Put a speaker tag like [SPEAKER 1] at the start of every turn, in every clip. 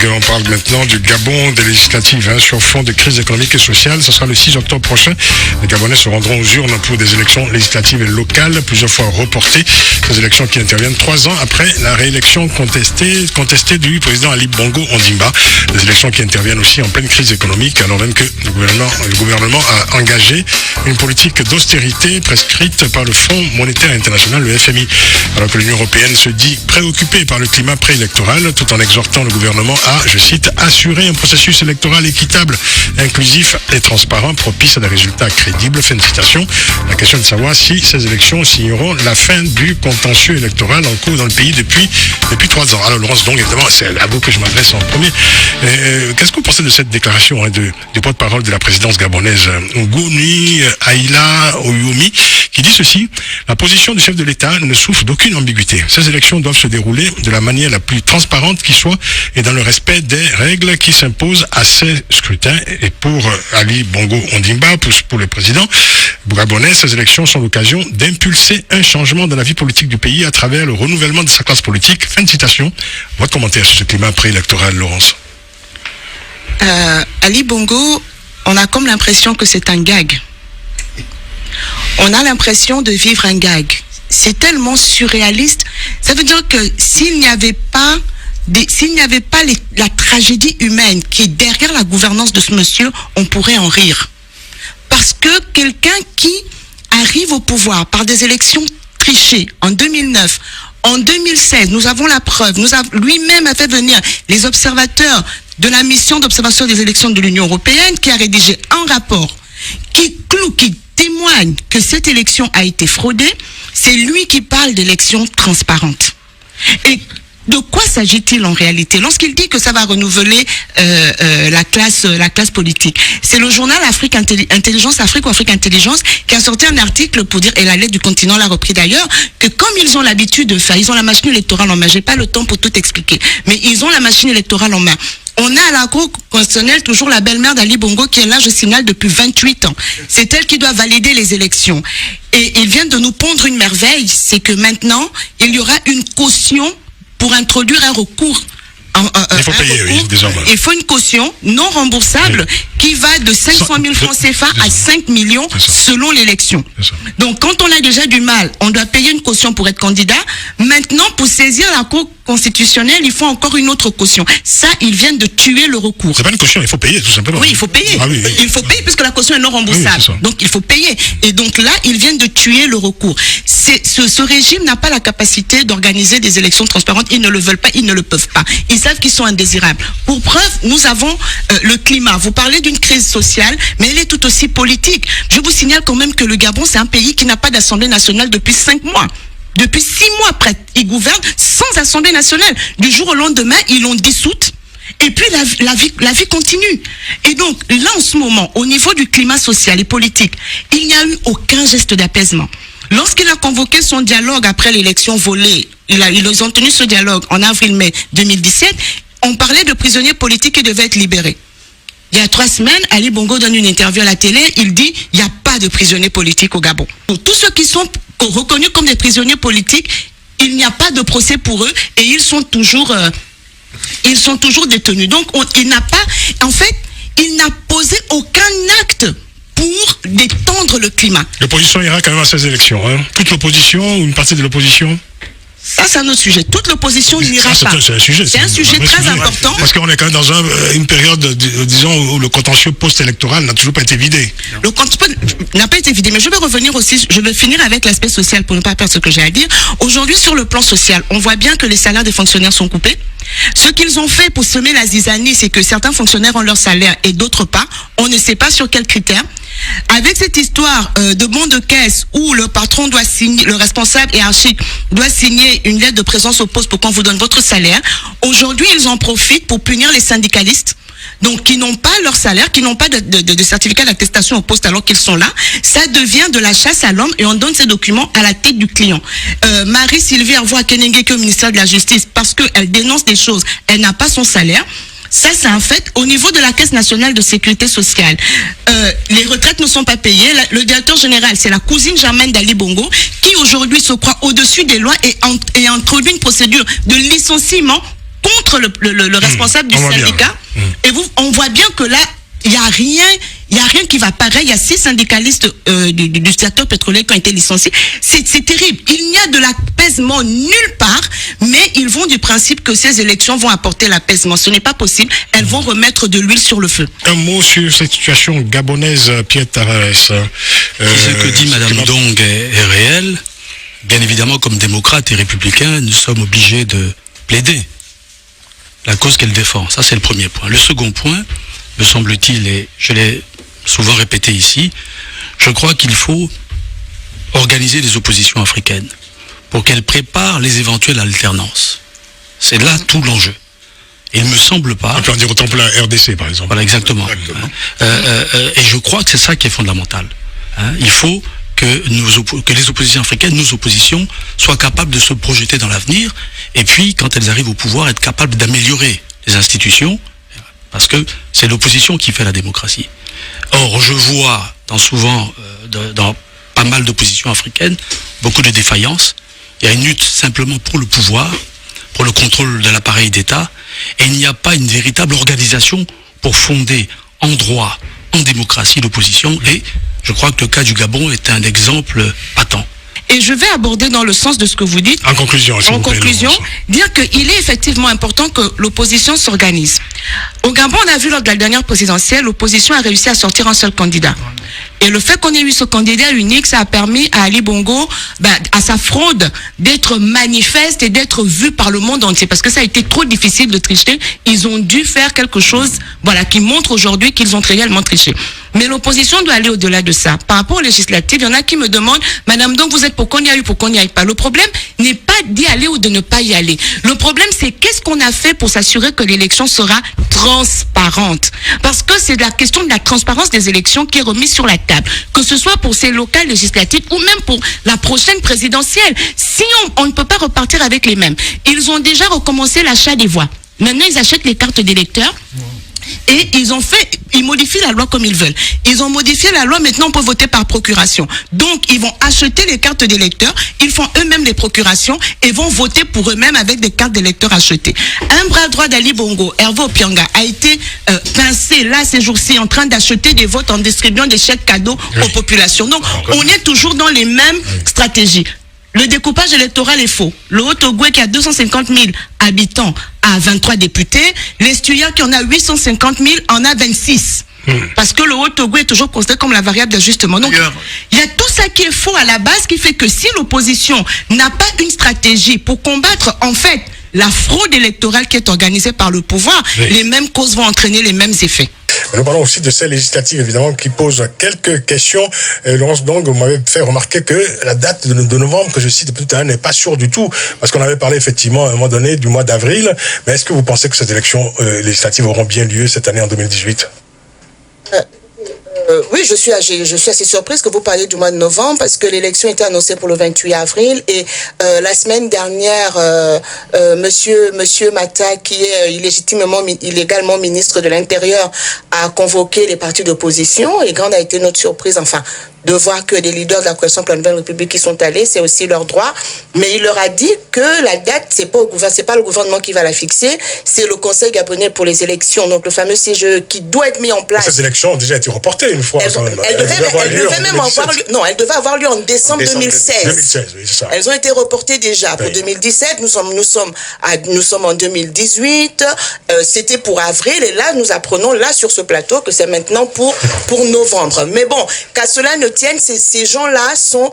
[SPEAKER 1] On parle maintenant du Gabon, des législatives sur fond de crise économique et sociale. Ce sera le 6 octobre prochain. Les Gabonais se rendront aux urnes pour des élections législatives et locales, plusieurs fois reportées. Ces élections qui interviennent 3 ans après la réélection contestée du président Ali Bongo Ondimba. Des élections qui interviennent aussi en pleine crise économique, alors même que le gouvernement a engagé une politique d'austérité prescrite par le Fonds monétaire international, le FMI. Alors que l'Union européenne se dit préoccupée par le climat préélectoral, tout en exhortant le gouvernement à, je cite, assurer un processus électoral équitable, inclusif et transparent, propice à des résultats crédibles. Fin de citation. La question est de savoir si ces élections signeront la fin du contentieux électoral en cours dans le pays depuis 3 ans. Alors Laurence, donc évidemment, c'est à vous que je m'adresse en premier. Qu'est-ce que vous pensez de cette déclaration du porte-parole de la présidence gabonaise, Ngoni Aïla Oyomi, qui dit ceci: la position du chef de l'État ne souffre d'aucune ambiguïté. Ces élections doivent se dérouler de la manière la plus transparente qui soit et dans le respect des règles qui s'imposent à ces scrutins. Et pour Ali Bongo Ondimba, pour le président gabonais, ces élections sont l'occasion d'impulser un changement dans la vie politique du pays à travers le renouvellement de sa classe politique. Fin de citation. Votre commentaire sur ce climat préélectoral, Laurence?
[SPEAKER 2] Ali Bongo, on a comme l'impression que c'est un gag. On a l'impression de vivre un gag. C'est tellement surréaliste. Ça veut dire que s'il n'y avait pas la tragédie humaine qui est derrière la gouvernance de ce monsieur, on pourrait en rire. Parce que quelqu'un qui arrive au pouvoir par des élections trichées en 2009, en 2016, nous avons la preuve, lui-même a fait venir les observateurs de la mission d'observation des élections de l'Union européenne qui a rédigé un rapport qui témoigne que cette élection a été fraudée. C'est lui qui parle d'élections transparentes. Et de quoi s'agit-il en réalité lorsqu'il dit que ça va renouveler la classe politique? C'est le journal Afrique Intelligence, Afrique ou Afrique Intelligence qui a sorti un article pour dire, et la lettre du continent l'a repris d'ailleurs, que comme ils ont l'habitude de faire, ils ont la machine électorale en main. J'ai pas le temps pour tout expliquer, mais ils ont la machine électorale en main. On a à la Cour constitutionnelle toujours la belle-mère d'Ali Bongo qui est là, je signale, depuis 28 ans. C'est elle qui doit valider les élections. Et ils viennent de nous pondre une merveille, c'est que maintenant, il y aura une caution pour introduire un recours.
[SPEAKER 1] Il faut payer, oui, désormais.
[SPEAKER 2] Il faut une caution non remboursable qui va de 500 000 francs CFA à 5 millions selon l'élection. Donc, quand on a déjà du mal, on doit payer une caution pour être candidat. Maintenant, pour saisir la Cour constitutionnelle, il faut encore une autre caution. Ça, ils viennent de tuer le recours.
[SPEAKER 1] C'est pas une caution, il faut payer, tout simplement.
[SPEAKER 2] Oui, il faut payer.
[SPEAKER 1] Ah, oui.
[SPEAKER 2] Il faut payer puisque la caution est non remboursable.
[SPEAKER 1] Oui,
[SPEAKER 2] donc, il faut payer. Et donc là, ils viennent de tuer le recours. Ce régime n'a pas la capacité d'organiser des élections transparentes. Ils ne le veulent pas, ils ne le peuvent pas. Ils savent qu'ils sont indésirables. Pour preuve, nous avons le climat. Vous parlez d'une crise sociale, mais elle est tout aussi politique. Je vous signale quand même que le Gabon, c'est un pays qui n'a pas d'Assemblée nationale depuis 5 mois. Depuis 6 mois, ils gouvernent sans Assemblée nationale. Du jour au lendemain, ils l'ont dissoute. Et puis la vie continue. Et donc là, en ce moment, au niveau du climat social et politique, il n'y a eu aucun geste d'apaisement. Lorsqu'il a convoqué son dialogue après l'élection volée, ils ont tenu ce dialogue en avril-mai 2017, on parlait de prisonniers politiques qui devaient être libérés. Il y a 3 semaines, Ali Bongo donne une interview à la télé, il dit il n'y a pas de prisonniers politiques au Gabon. Donc, tous ceux qui sont reconnus comme des prisonniers politiques, il n'y a pas de procès pour eux et ils sont toujours détenus. Donc il n'a posé aucun acte pour détendre le climat.
[SPEAKER 1] L'opposition ira quand même à ces élections, hein. Toute l'opposition ou une partie de l'opposition?
[SPEAKER 2] Ça, c'est un autre sujet. Toute l'opposition n'ira pas.
[SPEAKER 1] C'est un sujet
[SPEAKER 2] très important.
[SPEAKER 1] Parce qu'on est quand même dans une période, disons, où le contentieux post-électoral n'a toujours pas été vidé.
[SPEAKER 2] Le contentieux n'a pas été vidé, mais je vais revenir aussi, je vais finir avec l'aspect social pour ne pas perdre ce que j'ai à dire. Aujourd'hui, sur le plan social, on voit bien que les salaires des fonctionnaires sont coupés. Ce qu'ils ont fait pour semer la zizanie, c'est que certains fonctionnaires ont leur salaire et d'autres pas. On ne sait pas sur quels critères. Avec cette histoire de bon de caisse où le patron doit signer, le responsable hiérarchique doit signer une lettre de présence au poste pour qu'on vous donne votre salaire, aujourd'hui ils en profitent pour punir les syndicalistes. Donc, qui n'ont pas leur salaire, qui n'ont pas de certificat d'attestation au poste alors qu'ils sont là, ça devient de la chasse à l'homme et on donne ces documents à la tête du client. Marie-Sylvie Arvois Kenenge qui est au ministère de la Justice parce qu'elle dénonce des choses, elle n'a pas son salaire. Ça, c'est un fait. Au niveau de la Caisse nationale de sécurité sociale, les retraites ne sont pas payées. Le directeur général, c'est la cousine germaine d'Ali Bongo, qui aujourd'hui se croit au-dessus des lois et introduit une procédure de licenciement contre le responsable du syndicat. Et on voit bien que là, il n'y a rien qui va pareil. Il y a 6 syndicalistes du secteur pétrolier qui ont été licenciés. C'est terrible. Il n'y a de l'apaisement nulle part, mais ils vont du principe que ces élections vont apporter l'apaisement. Ce n'est pas possible. Elles vont remettre de l'huile sur le feu.
[SPEAKER 1] Un mot sur cette situation gabonaise, Pierre Tavares.
[SPEAKER 3] Ce que dit Mme Dong est réel. Bien évidemment, comme démocrates et républicains, nous sommes obligés de plaider la cause qu'elle défend. Ça, c'est le premier point. Le second point, me semble-t-il, et je l'ai souvent répété ici, je crois qu'il faut organiser les oppositions africaines pour qu'elles préparent les éventuelles alternances. C'est là tout l'enjeu. Et il ne me semble pas...
[SPEAKER 1] On peut en dire autant pour la RDC, par exemple.
[SPEAKER 3] Voilà, exactement. Et je crois que c'est ça qui est fondamental. Il faut que les oppositions africaines, nos oppositions, soient capables de se projeter dans l'avenir, et puis, quand elles arrivent au pouvoir, être capables d'améliorer les institutions, parce que c'est l'opposition qui fait la démocratie. Or, je vois dans pas mal d'oppositions africaines, beaucoup de défaillances. Il y a une lutte simplement pour le pouvoir, pour le contrôle de l'appareil d'État, et il n'y a pas une véritable organisation pour fonder en droit, en démocratie, l'opposition, et je crois que le cas du Gabon est un exemple patent.
[SPEAKER 2] Et je vais aborder dans le sens de ce que vous dites.
[SPEAKER 1] En conclusion,
[SPEAKER 2] dire qu'il est effectivement important que l'opposition s'organise. Au Gabon, on a vu lors de la dernière présidentielle, l'opposition a réussi à sortir un seul candidat. Et le fait qu'on ait eu ce candidat unique, ça a permis à Ali Bongo, à sa fraude, d'être manifeste et d'être vu par le monde entier. Parce que ça a été trop difficile de tricher. Ils ont dû faire quelque chose, qui montre aujourd'hui qu'ils ont réellement triché. Mais l'opposition doit aller au-delà de ça. Par rapport aux législatives, il y en a qui me demandent, Madame, donc vous êtes pour qu'on y aille ou pour qu'on n'y aille pas. Le problème n'est pas d'y aller ou de ne pas y aller. Le problème, c'est qu'est-ce qu'on a fait pour s'assurer que l'élection sera transparente. Parce que c'est la question de la transparence des élections qui est remise sur la table. Que ce soit pour ces locales législatives ou même pour la prochaine présidentielle. Si on ne peut pas repartir avec les mêmes. Ils ont déjà recommencé l'achat des voix. Maintenant, ils achètent les cartes d'électeurs. Et ils modifient la loi comme ils veulent. Ils ont modifié la loi, maintenant on peut voter par procuration. Donc ils vont acheter les cartes d'électeurs, ils font eux-mêmes les procurations et vont voter pour eux-mêmes avec des cartes d'électeurs achetées. Un bras droit d'Ali Bongo, Hervé Opianga, a été pincé là ces jours-ci en train d'acheter des votes en distribuant des chèques cadeaux aux populations. Donc on est toujours dans les mêmes stratégies. Le découpage électoral est faux. Le Haut-Ogooué qui a 250 000 habitants a 23 députés. L'Estuya qui en a 850 000 en a 26. Parce que le Haut-Ogooué est toujours considéré comme la variable d'ajustement. Donc, il y a tout ça qui est faux à la base qui fait que si l'opposition n'a pas une stratégie pour combattre, en fait, la fraude électorale qui est organisée par le pouvoir, les mêmes causes vont entraîner les mêmes effets.
[SPEAKER 1] Nous parlons aussi de ces législatives, évidemment, qui posent quelques questions. Laurence Dong, vous m'avez fait remarquer que la date de novembre, que je cite depuis tout à l'heure, n'est pas sûre du tout. Parce qu'on avait parlé, effectivement, à un moment donné, du mois d'avril. Mais est-ce que vous pensez que ces élections législatives auront bien lieu cette année en 2018 ?
[SPEAKER 2] Oui, je suis assez surprise que vous parliez du mois de novembre parce que l'élection était annoncée pour le 28 avril et la semaine dernière, Monsieur Mata, qui est illégalement ministre de l'Intérieur, a convoqué les partis d'opposition et grande a été notre surprise, de voir que des leaders de la coalition pour la Nouvelle République qui sont allés, c'est aussi leur droit. Mais il leur a dit que la date, c'est pas le gouvernement qui va la fixer, c'est le Conseil gabonais pour les élections, donc le fameux CGE qui doit être mis en place.
[SPEAKER 1] Ces élections ont déjà été reportées une fois.
[SPEAKER 2] Elle devait avoir lieu en décembre 2016.
[SPEAKER 1] 2016, oui, c'est ça.
[SPEAKER 2] Elles ont été reportées déjà pour 2017. Nous sommes en 2018. C'était pour avril et là, nous apprenons là sur ce plateau que c'est maintenant pour novembre. Mais bon, qu'à cela ne tienne, ces gens-là sont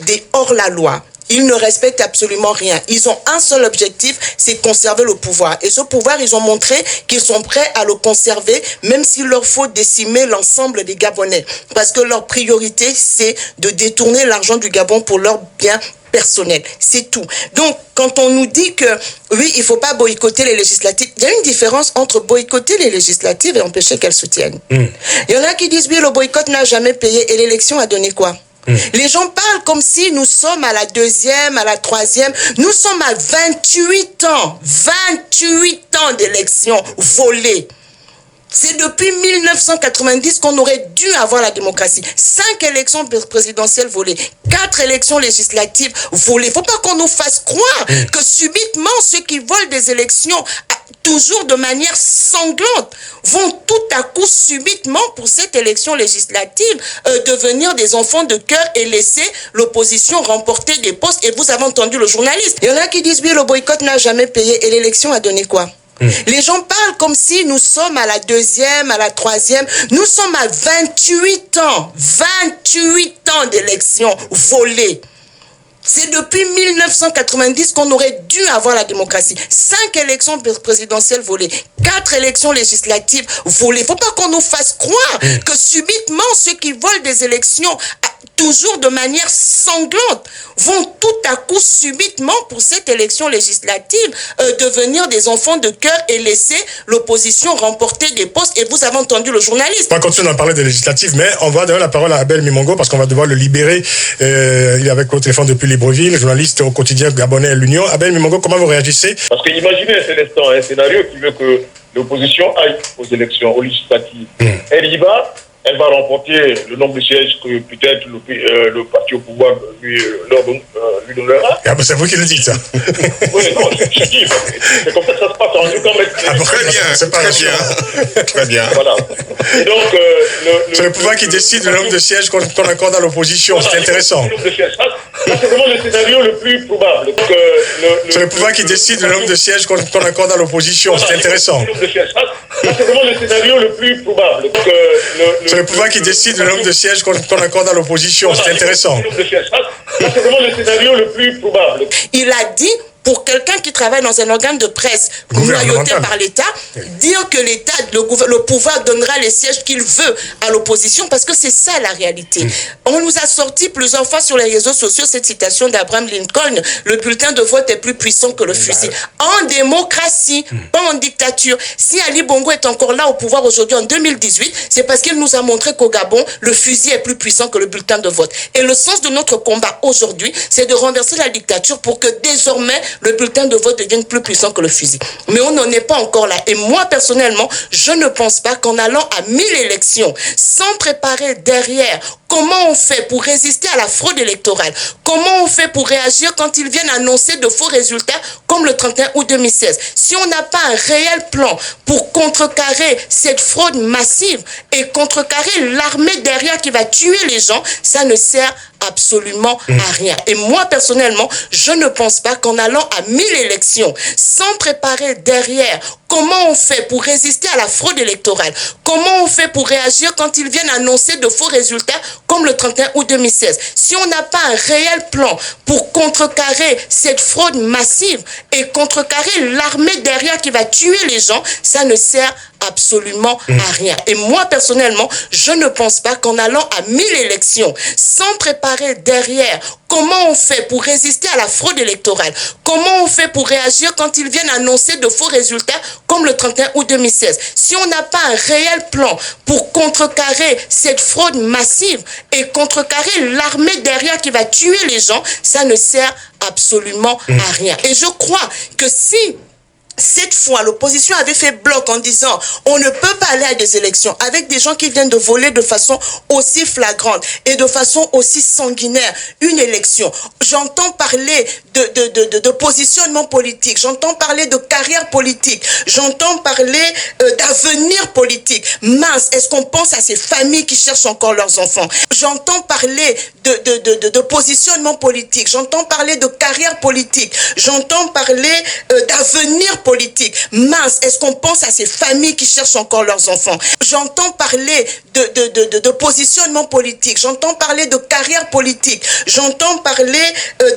[SPEAKER 2] des hors-la-loi. Ils ne respectent absolument rien. Ils ont un seul objectif, c'est conserver le pouvoir. Et ce pouvoir, ils ont montré qu'ils sont prêts à le conserver, même s'il leur faut décimer l'ensemble des Gabonais. Parce que leur priorité, c'est de détourner l'argent du Gabon pour leur bien personnel. C'est tout. Donc, quand on nous dit que, oui, il ne faut pas boycotter les législatives, il y a une différence entre boycotter les législatives et empêcher qu'elles se tiennent. Il y en a qui disent, oui, le boycott n'a jamais payé et l'élection a donné quoi ? Les gens parlent comme si nous sommes à la 2e, à la 3e. Nous sommes à 28 ans d'élections volées. C'est depuis 1990 qu'on aurait dû avoir la démocratie. 5 élections présidentielles volées, 4 élections législatives volées. Il ne faut pas qu'on nous fasse croire que subitement ceux qui volent des élections, toujours de manière sanglante, vont tout à coup subitement pour cette élection législative devenir des enfants de cœur et laisser l'opposition remporter des postes. Et vous avez entendu le journaliste. Il y en a qui disent oui, le boycott n'a jamais payé. Et l'élection a donné quoi? Les gens parlent comme si nous sommes à la 2e, à la 3e. Nous sommes à 28 ans. 28 ans d'élections volées. C'est depuis 1990 qu'on aurait dû avoir la démocratie. 5 élections présidentielles volées, 4 élections législatives volées. Il ne faut pas qu'on nous fasse croire que subitement ceux qui volent des élections, toujours de manière sanglante, vont tout à coup subitement pour cette élection législative devenir des enfants de cœur et laisser l'opposition remporter des postes. Et vous avez entendu le journaliste.
[SPEAKER 1] On va continuer d'en parler des législatives, mais on va donner la parole à Abel Mimongo parce qu'on va devoir le libérer. Il est avec au téléphone depuis Libreville, journaliste au quotidien gabonais L'Union. Abel Mimongo, comment vous réagissez?
[SPEAKER 4] Parce que imaginez un scénario qui veut que l'opposition aille aux élections, aux législatives. Elle y va. Elle va remporter le nombre de sièges que peut-être le parti au pouvoir lui donnera.
[SPEAKER 1] Ah ben c'est vous qui le dites, ça.
[SPEAKER 4] Oui, non, je dis, c'est comme ça que ça se passe. En tout cas,
[SPEAKER 1] très bien, c'est pas bien. Très bien.
[SPEAKER 4] Voilà. Et donc,
[SPEAKER 1] c'est le pouvoir qui décide le nombre de sièges qu'on accorde à l'opposition. Voilà, c'est intéressant.
[SPEAKER 4] Le nombre de sièges. Ça, c'est vraiment le scénario le plus probable. Donc,
[SPEAKER 1] c'est le pouvoir qui décide le nombre de sièges qu'on accorde à l'opposition. Voilà, c'est intéressant.
[SPEAKER 4] Ça, c'est vraiment le scénario le plus probable. Donc,
[SPEAKER 1] c'est le pouvoir qui décide le nombre de sièges qu'on accorde à l'opposition. Voilà, c'est intéressant.
[SPEAKER 4] Ça, c'est vraiment le scénario le plus probable.
[SPEAKER 2] Il a dit, pour quelqu'un qui travaille dans un organe de presse noyauté par l'État, dire que l'État, le pouvoir donnera les sièges qu'il veut à l'opposition, parce que c'est ça la réalité. On nous a sorti plusieurs fois sur les réseaux sociaux cette citation d'Abraham Lincoln: le bulletin de vote est plus puissant que le fusil. En démocratie, pas en dictature. Si Ali Bongo est encore là au pouvoir aujourd'hui en 2018, c'est parce qu'il nous a montré qu'au Gabon, le fusil est plus puissant que le bulletin de vote. Et le sens de notre combat aujourd'hui, c'est de renverser la dictature pour que désormais le bulletin de vote devienne plus puissant que le fusil. Mais on n'en est pas encore là. Et moi, personnellement, je ne pense pas qu'en allant à 1000 élections, sans préparer derrière comment on fait pour résister à la fraude électorale, comment on fait pour réagir quand ils viennent annoncer de faux résultats comme le 31 août 2016. Si on n'a pas un réel plan pour contrecarrer cette fraude massive et contrecarrer l'armée derrière qui va tuer les gens, ça ne sert absolument à rien. Et moi, personnellement, je ne pense pas qu'en allant à 1000 élections, sans préparer derrière comment on fait pour résister à la fraude électorale, comment on fait pour réagir quand ils viennent annoncer de faux résultats comme le 31 août 2016. Si on n'a pas un réel plan pour contrecarrer cette fraude massive et contrecarrer l'armée derrière qui va tuer les gens, ça ne sert absolument à rien. Et moi, personnellement, je ne pense pas qu'en allant à 1000 élections, sans préparer derrière comment on fait pour résister à la fraude électorale, comment on fait pour réagir quand ils viennent annoncer de faux résultats comme le 31 août 2016. Si on n'a pas un réel plan pour contrecarrer cette fraude massive et contrecarrer l'armée derrière qui va tuer les gens, ça ne sert absolument à rien. Et je crois que si cette fois, l'opposition avait fait bloc en disant on ne peut pas aller à des élections avec des gens qui viennent de voler de façon aussi flagrante et de façon aussi sanguinaire une élection. J'entends parler de positionnement politique, j'entends parler de carrière politique, j'entends parler d'avenir politique. Mince, est-ce qu'on pense à ces familles qui cherchent encore leurs enfants? J'entends parler de positionnement politique, j'entends parler de carrière politique, j'entends parler d'avenir politique. Mince, est-ce qu'on pense à ces familles qui cherchent encore leurs enfants? J'entends parler de positionnement politique, j'entends parler de carrière politique, j'entends parler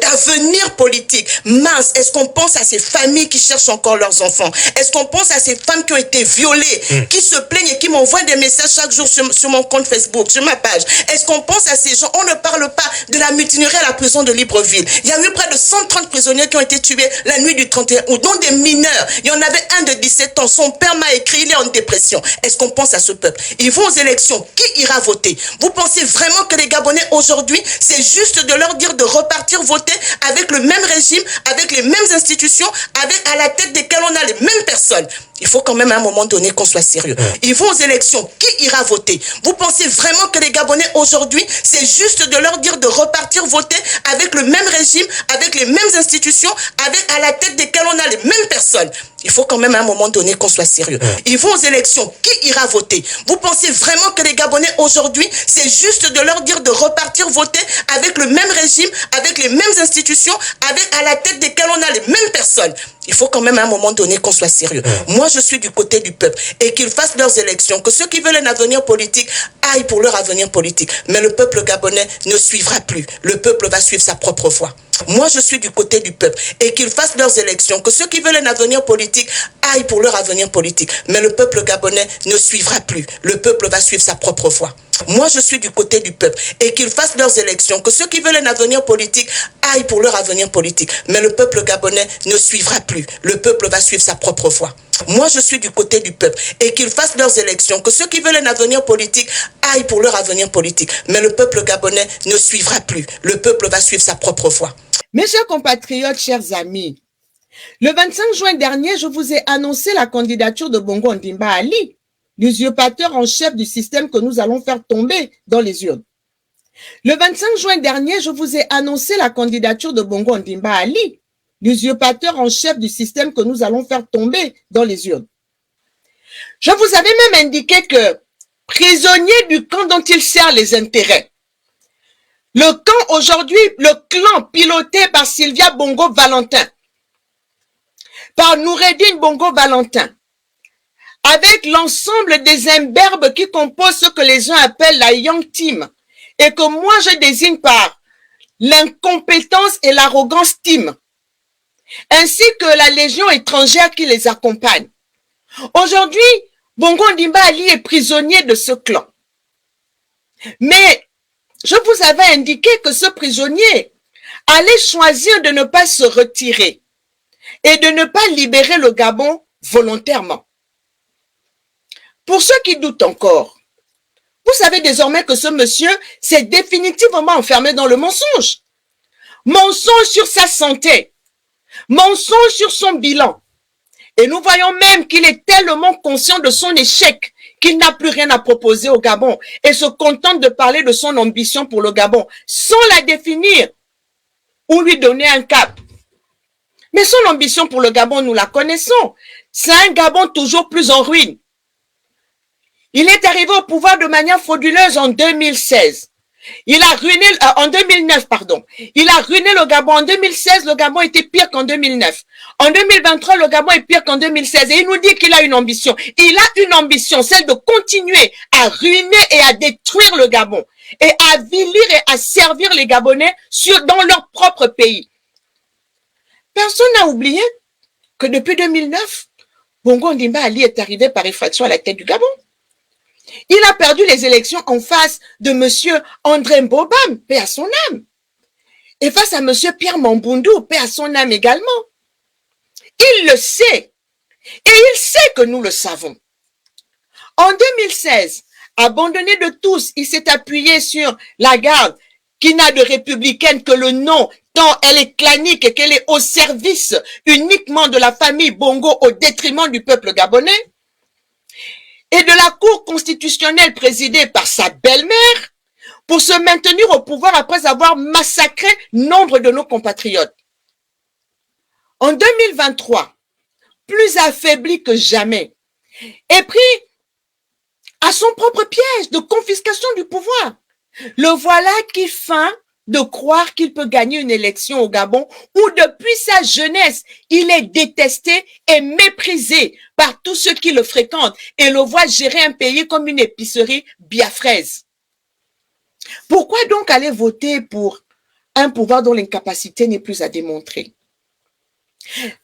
[SPEAKER 2] d'avenir politique. Mince, est-ce qu'on pense à ces familles qui cherchent encore leurs enfants? Est-ce qu'on pense à ces femmes qui ont été violées, qui se plaignent et qui m'envoient des messages chaque jour sur mon compte Facebook, sur ma page? Est-ce qu'on pense à ces gens? On ne parle pas de la mutinerie à la prison de Libreville. Il y a eu près de 130 prisonniers qui ont été tués la nuit du 31 août, dont des mineurs. Il y en avait un de 17 ans. Son père m'a écrit, il est en dépression. Est-ce qu'on pense à ce peuple? Ils vont aux élections. élections, qui ira voter? Vous pensez vraiment que les Gabonais aujourd'hui, c'est juste de leur dire de repartir voter avec le même régime, avec les mêmes institutions, avec à la tête desquelles on a les mêmes personnes? Il faut quand même à un moment donné qu'on soit sérieux. Ils vont aux élections, qui ira voter? Vous pensez vraiment que les Gabonais aujourd'hui, c'est juste de leur dire de repartir voter avec le même régime, avec les mêmes institutions, avec à la tête desquelles on a les mêmes personnes? Il faut quand même à un moment donné qu'on soit sérieux. Ils vont aux élections, qui ira voter? Vous pensez vraiment que les Gabonais aujourd'hui, c'est juste de leur dire de repartir voter avec le même régime, avec les mêmes institutions, avec à la tête desquelles on a les mêmes personnes? Il faut quand même à un moment donné qu'on soit sérieux. Moi, je suis du côté du peuple et qu'ils fassent leurs élections, que ceux qui veulent un avenir politique aillent pour leur avenir politique. Mais le peuple gabonais ne suivra plus. Le peuple va suivre sa propre voie. Moi, je suis du côté du peuple et qu'ils fassent leurs élections, que ceux qui veulent un avenir politique aillent pour leur avenir politique. Mais le peuple gabonais ne suivra plus. Le peuple va suivre sa propre voie. Moi, je suis du côté du peuple et qu'ils fassent leurs élections, que ceux qui veulent un avenir politique aillent pour leur avenir politique. Mais le peuple gabonais ne suivra plus. Le peuple va suivre sa propre voie. Moi, je suis du côté du peuple et qu'ils fassent leurs élections, que ceux qui veulent un avenir politique aillent pour leur avenir politique. Mais le peuple gabonais ne suivra plus. Le peuple va suivre sa propre voie.
[SPEAKER 5] Mes chers compatriotes, chers amis, le 25 juin dernier, je vous ai annoncé la candidature de Bongo Ondimba Ali, l'usurpateur en chef du système que nous allons faire tomber dans les urnes. Le 25 juin dernier, je vous ai annoncé la candidature de Bongo Ondimba Ali, l'usurpateur en chef du système que nous allons faire tomber dans les urnes. Je vous avais même indiqué que, prisonnier du camp dont il sert les intérêts, le camp aujourd'hui, le clan piloté par Sylvia Bongo Valentin, par Noureddine Bongo Valentin, avec l'ensemble des imberbes qui composent ce que les gens appellent la Young Team, et que moi je désigne par l'incompétence et l'arrogance team, ainsi que la légion étrangère qui les accompagne. Aujourd'hui, Bongo Ondimba Ali est prisonnier de ce clan. Mais je vous avais indiqué que ce prisonnier allait choisir de ne pas se retirer et de ne pas libérer le Gabon volontairement. Pour ceux qui doutent encore, vous savez désormais que ce monsieur s'est définitivement enfermé dans le mensonge. Mensonge sur sa santé, mensonge sur son bilan. Et nous voyons même qu'il est tellement conscient de son échec qu'il n'a plus rien à proposer au Gabon et se contente de parler de son ambition pour le Gabon sans la définir ou lui donner un cap. Mais son ambition pour le Gabon, nous la connaissons. C'est un Gabon toujours plus en ruine. Il est arrivé au pouvoir de manière frauduleuse en 2016. Il a ruiné, en 2009, pardon. Il a ruiné le Gabon. En 2016, le Gabon était pire qu'en 2009. En 2023, le Gabon est pire qu'en 2016. Et il nous dit qu'il a une ambition. Il a une ambition, celle de continuer à ruiner et à détruire le Gabon. Et à avilir et à servir les Gabonais dans leur propre pays. Personne n'a oublié que depuis 2009, Bongo Ondimba Ali est arrivé par effraction à la tête du Gabon. Il a perdu les élections en face de monsieur André Mbobam, paix à son âme. Et face à monsieur Pierre Mamboundou, paix à son âme également. Il le sait. Et il sait que nous le savons. En 2016, abandonné de tous, il s'est appuyé sur la garde qui n'a de républicaine que le nom, tant elle est clanique et qu'elle est au service uniquement de la famille Bongo au détriment du peuple gabonais. Et de la Cour constitutionnelle présidée par sa belle-mère pour se maintenir au pouvoir après avoir massacré nombre de nos compatriotes. En 2023, plus affaibli que jamais, est pris à son propre piège de confiscation du pouvoir. Le voilà qui feint de croire qu'il peut gagner une élection au Gabon où depuis sa jeunesse, il est détesté et méprisé par tous ceux qui le fréquentent et le voient gérer un pays comme une épicerie biafraise. Pourquoi donc aller voter pour un pouvoir dont l'incapacité n'est plus à démontrer?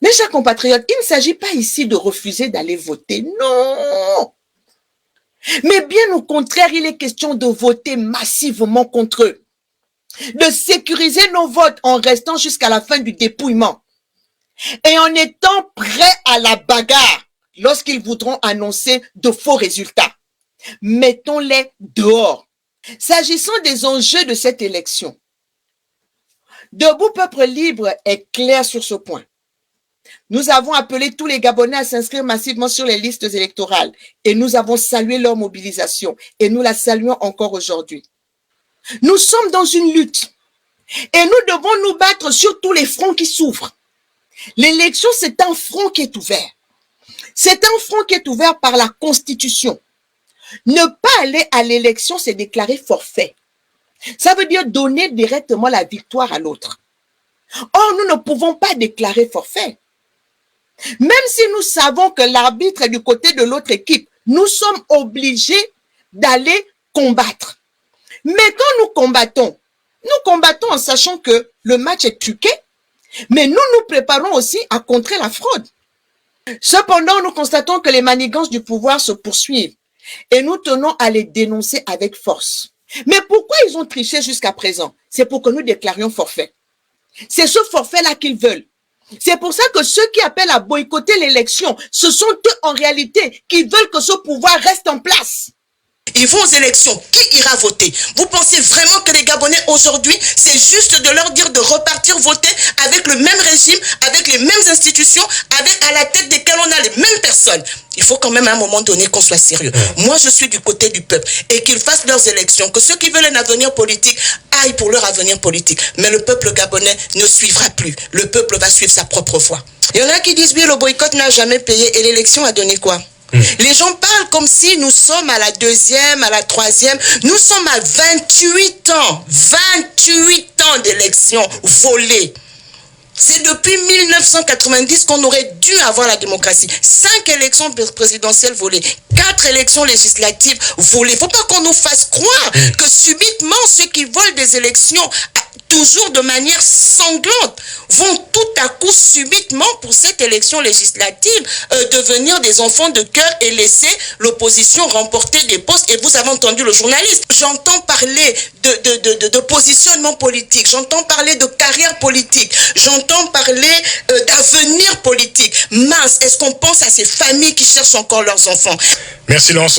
[SPEAKER 5] Mes chers compatriotes, il ne s'agit pas ici de refuser d'aller voter, non! Mais bien au contraire, il est question de voter massivement contre eux. De sécuriser nos votes en restant jusqu'à la fin du dépouillement et en étant prêts à la bagarre lorsqu'ils voudront annoncer de faux résultats. Mettons-les dehors. S'agissant des enjeux de cette élection, Debout Peuple Libre est clair sur ce point. Nous avons appelé tous les Gabonais à s'inscrire massivement sur les listes électorales et nous avons salué leur mobilisation et nous la saluons encore aujourd'hui. Nous sommes dans une lutte et nous devons nous battre sur tous les fronts qui s'ouvrent. L'élection, c'est un front qui est ouvert. C'est un front qui est ouvert par la Constitution. Ne pas aller à l'élection, c'est déclarer forfait. Ça veut dire donner directement la victoire à l'autre. Or, nous ne pouvons pas déclarer forfait. Même si nous savons que l'arbitre est du côté de l'autre équipe, nous sommes obligés d'aller combattre. Mais quand nous combattons en sachant que le match est truqué, mais nous nous préparons aussi à contrer la fraude. Cependant, nous constatons que les manigances du pouvoir se poursuivent et nous tenons à les dénoncer avec force. Mais pourquoi ils ont triché jusqu'à présent? C'est pour que nous déclarions forfait. C'est ce forfait-là qu'ils veulent. C'est pour ça que ceux qui appellent à boycotter l'élection, ce sont eux en réalité qui veulent que ce pouvoir reste en place.
[SPEAKER 2] Ils vont aux élections. Qui ira voter? Vous pensez vraiment que les Gabonais aujourd'hui, c'est juste de leur dire de repartir voter avec le même régime, avec les mêmes institutions, avec à la tête desquelles on a les mêmes personnes? Il faut quand même à un moment donné qu'on soit sérieux. Moi, je suis du côté du peuple et qu'ils fassent leurs élections. Que ceux qui veulent un avenir politique aillent pour leur avenir politique. Mais le peuple gabonais ne suivra plus. Le peuple va suivre sa propre voie. Il y en a qui disent, oui, le boycott n'a jamais payé et l'élection a donné quoi? Les gens parlent comme si nous sommes à la 2e, à la 3e. Nous sommes à 28 ans. 28 ans d'élections volées. C'est depuis 1990 qu'on aurait dû avoir la démocratie. 5 élections présidentielles volées, 4 élections législatives volées. Il ne faut pas qu'on nous fasse croire que subitement ceux qui volent des élections, toujours de manière sanglante, vont tout à coup subitement pour cette élection législative devenir des enfants de cœur et laisser l'opposition remporter des postes. Et vous avez entendu le journaliste. J'entends parler de positionnement politique, j'entends parler de carrière politique, j'entends parler d'avenir politique. Mince, est-ce qu'on pense à ces familles qui cherchent encore leurs enfants?
[SPEAKER 1] Merci Laurence.